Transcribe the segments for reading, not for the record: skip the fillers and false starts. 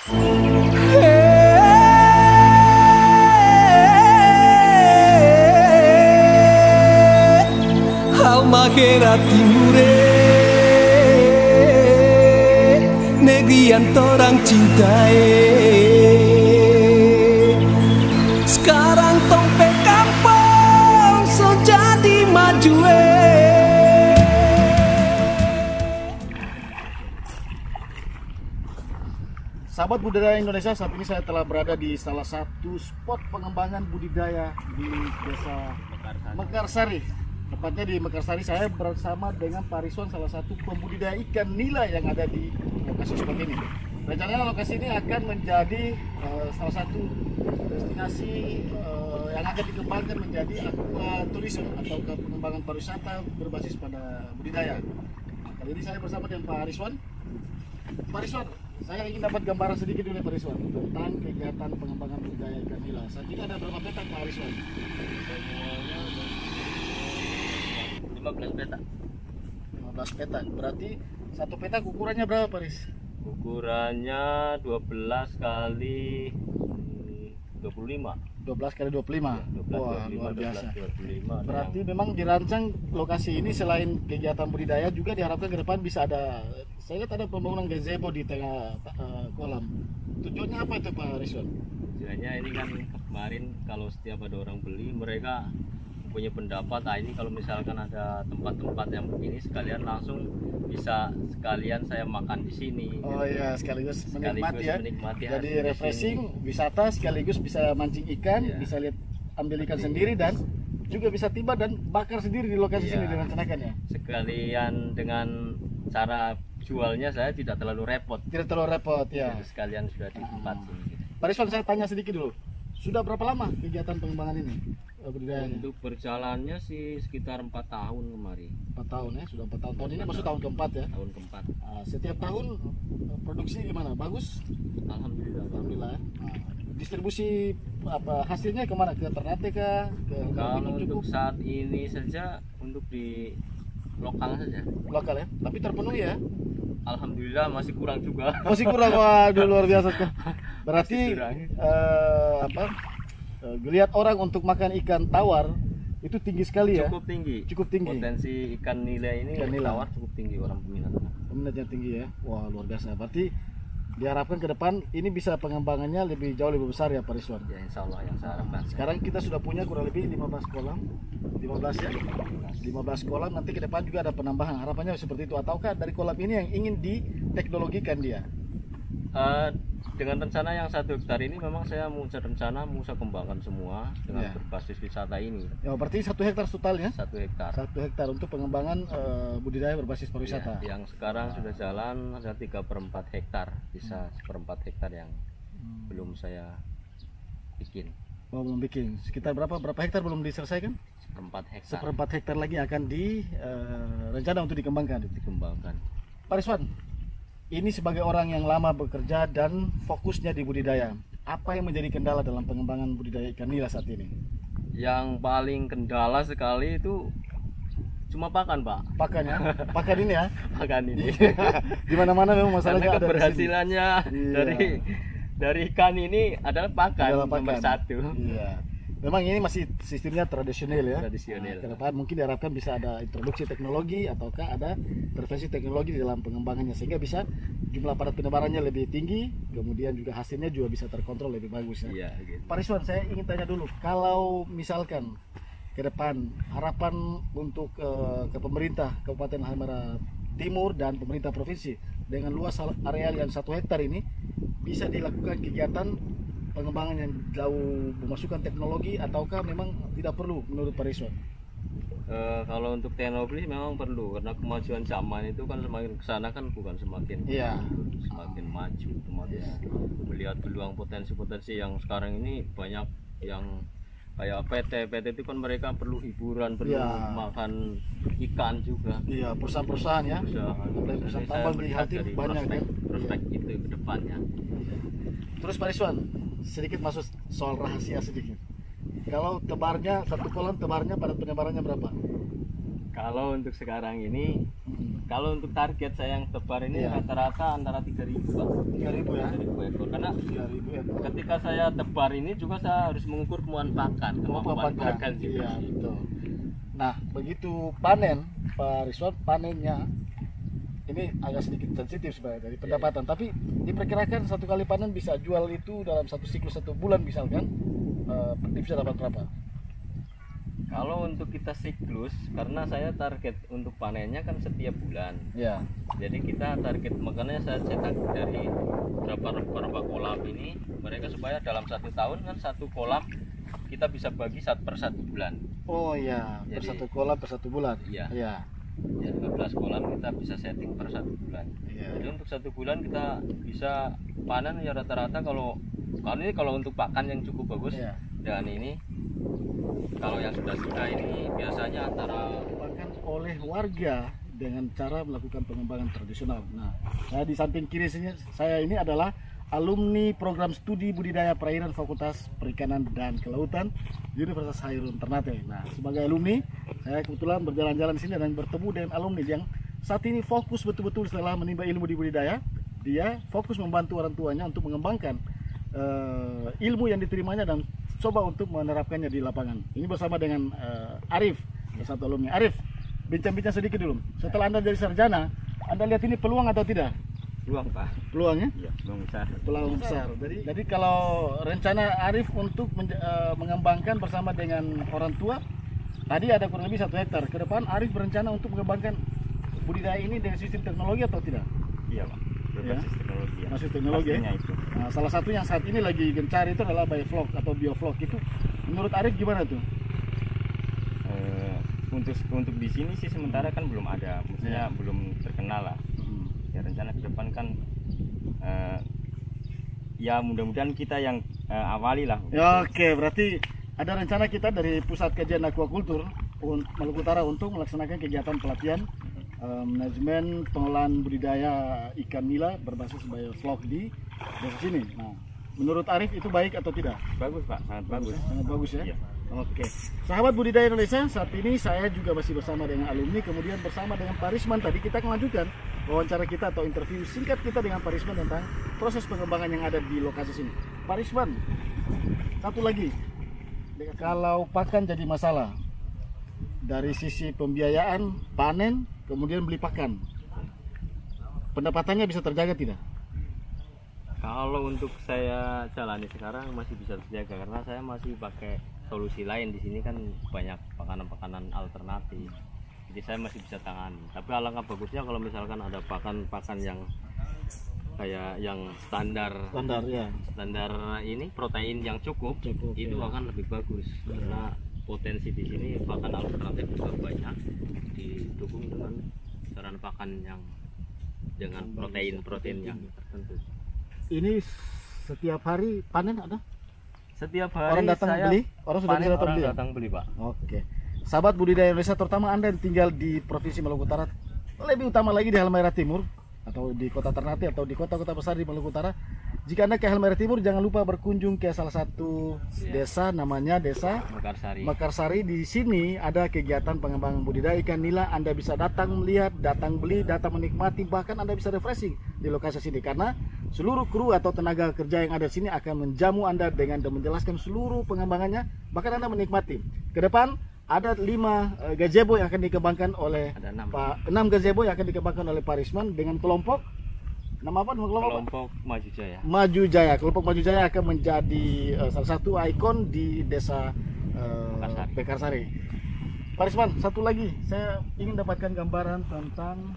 Halmahera Timure, negeri yang torang cintai. Sekarang tong pe kampung so jadi maju. Sahabat budidaya Indonesia, saat ini saya telah berada di salah satu spot pengembangan budidaya di desa Mekarsari. Tepatnya di Mekarsari, saya bersama dengan Pak Rizwan, salah satu pembudidaya ikan nila yang ada di lokasi spot ini. Rencananya lokasi ini akan menjadi salah satu destinasi yang akan dikembangkan menjadi aquaturism atau pengembangan pariwisata berbasis pada budidaya. Nah, kali ini saya bersama dengan Pak Rizwan. Pak Rizwan, saya ingin dapat gambaran sedikit dulu Pak Rizwan tentang kegiatan pengembangan budidaya ikan nila. Saat ini ada berapa petak Pak Rizwan? 15 petak. 15 petak. Berarti satu petak ukurannya berapa Pak Riz? Ukurannya 12 kali 25. 12 kali 25. Ya, 12, Wah, 25, luar biasa. 25. Berarti memang dirancang lokasi ini selain kegiatan budidaya juga diharapkan ke depan bisa ada, saya lihat ada pembangunan gazebo di tengah kolam. Tujuannya apa itu Pak Rizwan? Tujuannya ini kan kemarin kalau setiap ada orang beli mereka punya pendapat, nah ini kalau misalkan ada tempat-tempat yang begini sekalian langsung bisa sekalian saya makan di sini. Oh iya, sekaligus menikmati ya. Menikmati jadi refreshing, wisata sekaligus bisa mancing ikan, ya. Bisa lihat ambil ikan sendiri dan juga bisa tiba dan bakar sendiri di lokasi sini direncanakan ya. Sekalian dengan cara jualnya saya tidak terlalu repot. Tidak terlalu repot ya. Jadi sekalian sudah di tempat sini. Pak Rizwan, saya tanya sedikit dulu. Sudah berapa lama kegiatan pengembangan ini? Budidayanya? Untuk berjalannya sih sekitar 4 tahun kemarin. 4 tahun ya, sudah 4 tahun. Tahun ini masuk tahun keempat ya. Tahun keempat. Setiap tahun produksi gimana? Bagus? Alhamdulillah. Alhamdulillah ya. Distribusi apa hasilnya kemana? Ke Ternate kah? Kalau untuk saat ini saja untuk di lokal saja. Lokal ya, tapi terpenuhi ya. Alhamdulillah masih kurang juga. Masih kurang, waduh luar biasa. Berarti geliat orang untuk makan ikan tawar itu tinggi sekali ya. Cukup tinggi. Cukup tinggi. Potensi ikan nila ini tawar cukup tinggi, orang peminatnya. Peminatnya tinggi ya. Wah luar biasa. Berarti diharapkan ke depan ini bisa pengembangannya lebih jauh lebih besar ya Pak Rizwan. Ya insya Allah yang saya harapkan. Sekarang kita sudah punya kurang lebih 15 kolam. 15 ya. 15 kolam, nanti ke depan juga ada penambahan. Harapannya seperti itu, ataukah dari kolam ini yang ingin diteknologikan dia? Dengan rencana yang 1 hektar ini memang saya mau kembangkan semua dengan berbasis wisata ini. Ya, berarti 1 hektar totalnya? 1 hektar. 1 hektar untuk pengembangan budidaya berbasis pariwisata. Ya, yang sekarang sudah jalan ada 3/4 hektar, bisa 1/4 hektar yang belum saya bikin. Oh, belum bikin. Sekitar berapa hektar belum diselesaikan? 1/4 hektar. 1/4 hektar lagi akan rencana untuk dikembangkan. Pak Rizwan, ini sebagai orang yang lama bekerja dan fokusnya di budidaya, apa yang menjadi kendala dalam pengembangan budidaya ikan nila saat ini? Yang paling kendala sekali itu cuma pakan, Pak. Pakan ya, pakan ini ya. Pakan ini. Di mana-mana memang masalahnya karena ada. Keberhasilannya dari ikan ini adalah pakan nomor 1. Iya. Memang ini masih sistemnya tradisional ya. Tradisional. Ke depan mungkin diharapkan bisa ada introduksi teknologi ataukah ada intervensi teknologi di dalam pengembangannya sehingga bisa jumlah padat penebarannya lebih tinggi, kemudian juga hasilnya juga bisa terkontrol lebih bagus ya. Iya, gitu. Pak Rizwan, saya ingin tanya dulu, kalau misalkan ke depan harapan untuk ke pemerintah Kabupaten Halmahera Timur dan pemerintah provinsi dengan luas areal yang 1 hektar ini bisa dilakukan kegiatan pengembangan yang jauh memasukkan teknologi ataukah memang tidak perlu menurut Pak Rizwan? Kalau untuk teknologi memang perlu karena kemajuan zaman itu kan semakin kesana kan bukan semakin semakin maju, otomatis melihat peluang potensi-potensi yang sekarang ini banyak yang kayak PT itu kan mereka perlu hiburan, perlu makan ikan juga. Iya, perusahaan-perusahaan ya. Perusahaan tambang di hati banyak kan. Prospek itu ke depannya. Terus Pak Rizwan, sedikit masuk soal rahasia sedikit. Kalau tebarnya 1 kolam tebarnya padat penebarannya berapa? Kalau untuk sekarang ini Kalau untuk target saya yang tebar ini rata-rata antara 3.000 Pak. 3.000 ya. 3.000 ekor. Karena 3.000 ekor. ketika saya tebar ini juga saya harus mengukur kemampuan pakan, kemampuan pakan juga. Iya, betul. Nah, begitu panen, Pak Rizwan, panennya ini agak sedikit sensitif sebenarnya dari pendapatan, tapi diperkirakan satu kali panen bisa jual itu dalam satu siklus 1 bulan misalkan, bisa dapat berapa? Kalau untuk kita siklus, karena saya target untuk panennya kan setiap bulan. Ya. Jadi kita target, makanya saya cetak dari berapa kolam ini, mereka supaya dalam 1 tahun kan 1 kolam kita bisa bagi per 1 bulan. Oh iya, per Jadi, 1 kolam per 1 bulan. Iya. Iya. Ya 15 kolam kita bisa setting per 1 bulan. Iya. Jadi untuk 1 bulan kita bisa panen ya rata-rata kalau untuk pakan yang cukup bagus. Iya. Dan ini kalau yang sudah ini biasanya antara Bahkan oleh warga dengan cara melakukan pengembangan tradisional. Nah, saya di samping kiri saya ini adalah alumni program studi budidaya perairan Fakultas Perikanan dan Kelautan Universitas Hairun Ternate. Nah, sebagai alumni, saya kebetulan berjalan-jalan di sini dan bertemu dengan alumni yang saat ini fokus betul-betul setelah menimba ilmu di budidaya, dia fokus membantu orang tuanya untuk mengembangkan ilmu yang diterimanya dan coba untuk menerapkannya di lapangan. Ini bersama dengan Arif, satu alumni. Arif, bincang-bincang sedikit dulu. Setelah Anda jadi sarjana, Anda lihat ini peluang atau tidak? peluang Pak. Peluangnya? Iya, peluang besar. Peluang besar. Jadi kalau rencana Arif untuk mengembangkan bersama dengan orang tua, tadi ada kurang lebih 1 hektar. Ke depan Arif berencana untuk mengembangkan budidaya ini dengan sistem teknologi atau tidak? Iya Pak. Berbasis teknologi. Ya. Masih teknologi. Itu. Nah, salah satu yang saat ini lagi gencar itu adalah bioflok atau bioflok itu. Menurut Arif gimana tuh? Untuk di sini sih sementara kan belum ada, maksudnya belum terkenal lah. Ya rencana ke depan kan ya mudah-mudahan kita yang awali lah. Ya, oke, berarti ada rencana kita dari Pusat Kajian Aquacultur Maluku Utara untuk melaksanakan kegiatan pelatihan manajemen pengolahan budidaya ikan nila berbasis bioflok di desa sini. Nah, menurut Arif itu baik atau tidak? Bagus Pak, sangat bagus. Sangat bagus ya. Iya. Oke, sahabat budidaya Indonesia, saat ini saya juga masih bersama dengan alumni, kemudian bersama dengan Pak Risman. Tadi kita melanjutkan wawancara kita atau interview singkat kita dengan Pak Risman tentang proses pengembangan yang ada di lokasi sini. Pak Risman, satu lagi, kalau pakan jadi masalah dari sisi pembiayaan, panen, kemudian beli pakan, pendapatannya bisa terjaga tidak? Kalau untuk saya jalani sekarang masih bisa terjaga karena saya masih pakai solusi lain. Di sini kan banyak pakanan-pakanan alternatif, jadi saya masih bisa tangani. Tapi alangkah bagusnya kalau misalkan ada pakan-pakan yang kayak yang standar ya. Standar ini protein yang cukup itu ya. akan lebih bagus karena potensi di sini pakan alternatif juga banyak, didukung dengan saran pakan yang dengan protein yang tertentu. Ini setiap hari panen ada? Setiap hari orang datang saya beli? Orang sudah panen, bisa datang orang beli? Datang beli Pak. Oke. Sahabat budidaya Indonesia, terutama Anda yang tinggal di Provinsi Maluku Utara, lebih utama lagi di Halmahera Timur atau di kota Ternate atau di kota-kota besar di Maluku Utara. Jika Anda ke Halmahera Timur, jangan lupa berkunjung ke salah satu desa, namanya Desa Mekarsari. Di sini ada kegiatan pengembangan budidaya ikan nila. Anda bisa datang melihat, datang beli, datang menikmati, bahkan Anda bisa refreshing di lokasi sini karena seluruh kru atau tenaga kerja yang ada di sini akan menjamu Anda dengan dan menjelaskan seluruh pengembangannya, bahkan Anda menikmati. Ke depan ada 5 gazebo yang akan dikembangkan oleh 6 gazebo yang akan dikembangkan oleh Pak Risman dengan kelompok nama apa? Kelompok Maju Jaya. Maju Jaya. Kelompok Maju Jaya akan menjadi salah satu ikon di desa Mekarsari. Pak Risman, satu lagi saya ingin dapatkan gambaran tentang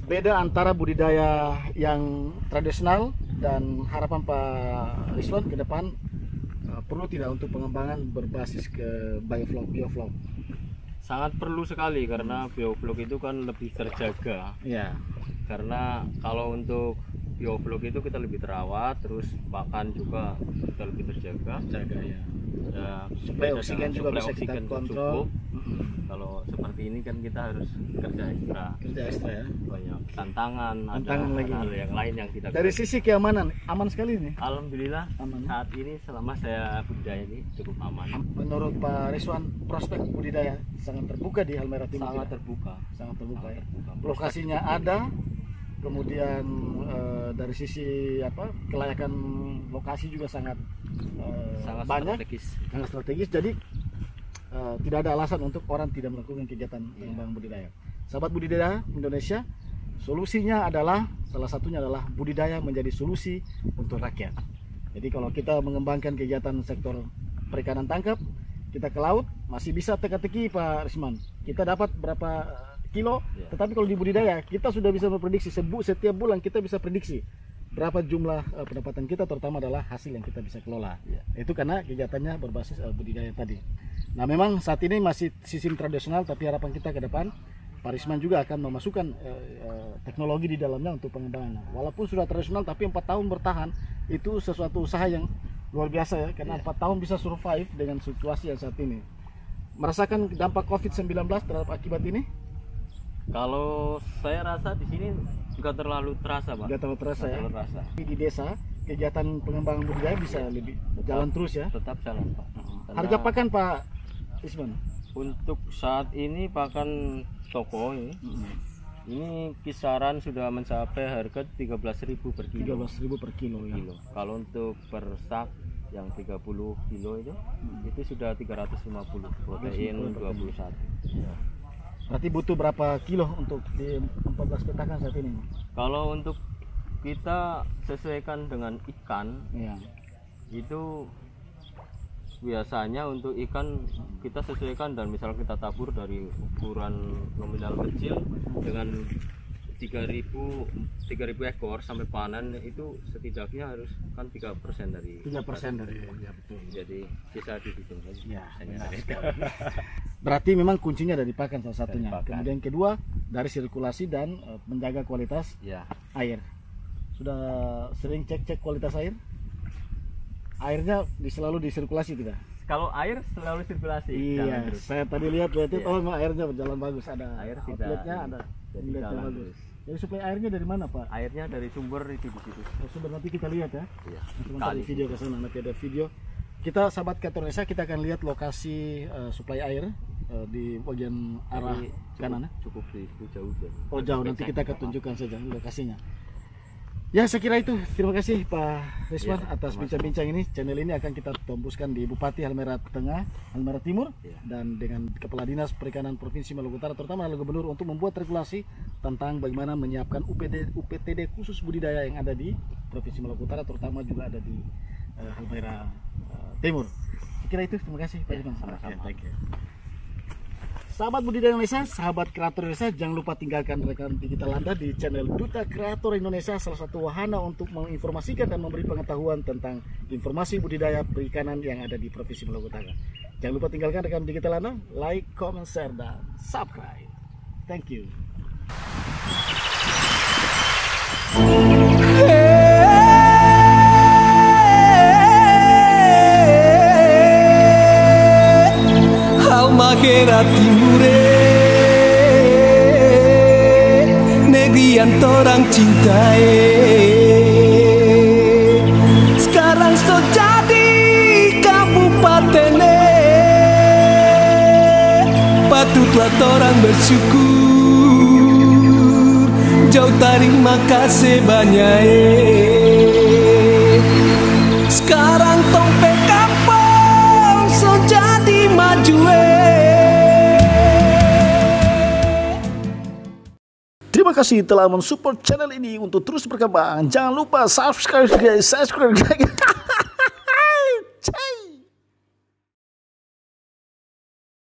beda antara budidaya yang tradisional dan harapan Pak Risman ke depan perlu tidak untuk pengembangan berbasis ke bioflok. Sangat perlu sekali karena bioflok itu kan lebih terjaga. Ya. Karena kalau untuk bioblok itu kita lebih terawat, terus makan juga kita lebih terjaga. Ya. Ya, Supaya oksigen juga bisa kita kontrol. cukup. Kalau seperti ini kan kita harus kerja ekstra ya. banyak tantangan lagi. hal yang lain yang tidak Dari sisi keamanan aman sekali nih. Alhamdulillah Aman. saat ini selama saya budidaya ini cukup aman, Menurut Pak Rizwan, prospek budidaya sangat terbuka di Halmahera Timur. sangat tidak? terbuka. Sangat terbuka ya. Terbuka. Lokasinya ada, kemudian dari sisi kelayakan lokasi juga sangat sangat banyak, strategis. Jadi tidak ada alasan untuk orang tidak melakukan kegiatan pengembangan budidaya. Sahabat budidaya Indonesia, solusinya adalah salah satunya adalah budidaya menjadi solusi untuk rakyat. Jadi kalau kita mengembangkan kegiatan sektor perikanan tangkap, kita ke laut masih bisa teka-teki Pak Risman. Kita dapat berapa kilo, tetapi kalau di budidaya kita sudah bisa memprediksi setiap bulan kita bisa prediksi berapa jumlah pendapatan kita, terutama adalah hasil yang kita bisa kelola. Itu karena kegiatannya berbasis budidaya tadi. Nah, memang saat ini masih sistem tradisional, tapi harapan kita ke depan Pak Risman juga akan memasukkan teknologi di dalamnya untuk pengembangannya. Walaupun sudah tradisional, tapi 4 tahun bertahan itu sesuatu usaha yang luar biasa ya, karena 4 tahun bisa survive dengan situasi yang saat ini. Merasakan dampak COVID-19 terhadap akibat ini? Kalau saya rasa di sini nggak terlalu terasa, Pak. Nggak terlalu terasa ya. Terlalu terasa. Di desa kegiatan pengembangan budidaya bisa lebih jalan terus ya. Tetap jalan, Pak. Karena Harga pakan Pak Isman? untuk saat ini pakan toko ini kisaran sudah mencapai harga 13.000 per kilo. 13.000 per kilo ya. Kalau untuk per sak yang 30 kilo itu sudah 350, protein 21. Berarti butuh berapa kilo untuk di 14 petakan saat ini? Kalau untuk kita sesuaikan dengan ikan, itu biasanya untuk ikan kita sesuaikan, dan misal kita tabur dari ukuran nominal kecil dengan 3.000 ekor sampai panen, itu setidaknya harus kan 3% dari 3% dari ya, betul. Jadi bisa dihitung Ya, saja. berarti memang kuncinya dari pakan salah satunya. Dari pakan. Kemudian kedua dari sirkulasi dan menjaga kualitas air. Sudah sering cek kualitas air? Airnya selalu disirkulasi tidak? Kalau air selalu sirkulasi. Iya, saya tadi lihat oh memang airnya berjalan bagus, ada Air outletnya, ada jadi inletnya jalan bagus. terus. Jadi supaya airnya dari mana Pak? Airnya dari sumber itu di situ. Sumber nanti kita lihat ya. Iya. Sebentar di video ke sana, nanti ada video. Kita sahabat Indonesia, kita akan lihat lokasi suplai air di bagian arah kanan. Cukup di situ jauh. Oh jauh, nanti kita akan tunjukkan saja lokasinya. Ya, saya kira itu. Terima kasih Pak Rizwan atas bincang-bincang ini. Channel ini akan kita tembuskan di Bupati Halmahera Tengah, Halmahera Timur, dan dengan Kepala Dinas Perikanan Provinsi Maluku Utara, terutama adalah Gubernur, untuk membuat regulasi tentang bagaimana menyiapkan UPTD khusus budidaya yang ada di Provinsi Maluku Utara, terutama juga ada di Halmahera Timur. Saya kira itu. Terima kasih Pak Rizwan. Thank you. Sahabat budidaya Indonesia, sahabat kreator Indonesia, jangan lupa tinggalkan rekan digital Anda di channel Duta Kreator Indonesia, salah satu wahana untuk menginformasikan dan memberi pengetahuan tentang informasi budidaya perikanan yang ada di Provinsi Maluku Utara. Jangan lupa tinggalkan rekan digital Anda, like, comment, share, dan subscribe. Thank you. Halmahera Timur, negeri yang torang cintai. Sekarang so jadi kabupaten, patutlah torang bersyukur. Jauh terima kasih banyak. Sekarang tong pe kampung so jadi maju. Terima kasih telah mensupport channel ini untuk terus berkembang. Jangan lupa subscribe guys.